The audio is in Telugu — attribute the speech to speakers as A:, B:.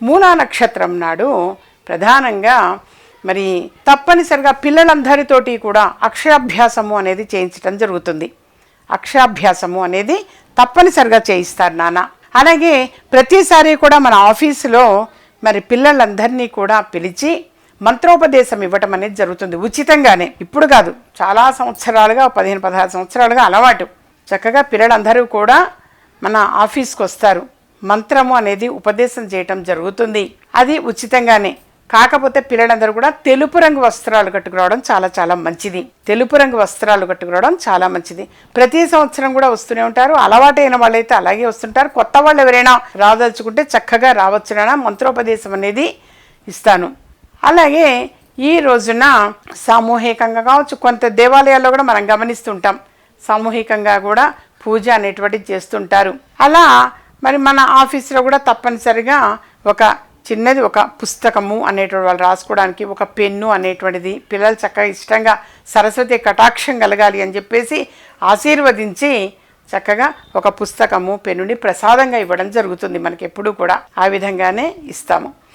A: మూలా నక్షత్రం నాడు ప్రధానంగా మరి తప్పనిసరిగా పిల్లలందరితోటి కూడా అక్షరాభ్యాసము అనేది చేయించడం జరుగుతుంది. అక్షరాభ్యాసము అనేది తప్పనిసరిగా చేయిస్తారు నాన్న. అలాగే ప్రతిసారి కూడా మన ఆఫీసులో మరి పిల్లలందరినీ కూడా పిలిచి మంత్రోపదేశం ఇవ్వటం అనేది జరుగుతుంది ఉచితంగానే. ఇప్పుడు కాదు, చాలా సంవత్సరాలుగా 15-16 సంవత్సరాలుగా అలవాటు. చక్కగా పిల్లలందరూ కూడా మన ఆఫీస్కి వస్తారు, మంత్రము అనేది ఉపదేశం చేయటం జరుగుతుంది. అది ఉచితంగానే. కాకపోతే పిల్లలందరూ కూడా తెలుపు రంగు వస్త్రాలు కట్టుకురావడం చాలా చాలా మంచిది. తెలుపు రంగు వస్త్రాలు కట్టుకురావడం చాలా మంచిది. ప్రతి సంవత్సరం కూడా వస్తూనే ఉంటారు. అలవాటైన వాళ్ళైతే అలాగే వస్తుంటారు. కొత్త వాళ్ళు ఎవరైనా రాదలుచుకుంటే చక్కగా రావచ్చునైనా మంత్రోపదేశం అనేది ఇస్తాను. అలాగే ఈ రోజున సామూహికంగా కావచ్చు, కొంత దేవాలయాల్లో కూడా మనం గమనిస్తుంటాం, సామూహికంగా కూడా పూజ అనేటువంటిది చేస్తుంటారు. అలా మరి మన ఆఫీసులో కూడా తప్పనిసరిగా ఒక చిన్నది ఒక పుస్తకము అనేటువంటి వాళ్ళు రాసుకోవడానికి, ఒక పెన్ను అనేటువంటిది, పిల్లలు చక్కగా ఇష్టంగా సరస్వతి కటాక్షం కలగాలి అని చెప్పేసి ఆశీర్వదించి చక్కగా ఒక పుస్తకము పెన్నుని ప్రసాదంగా ఇవ్వడం జరుగుతుంది. మనకి ఎప్పుడూ కూడా ఆ విధంగానే ఇస్తాము.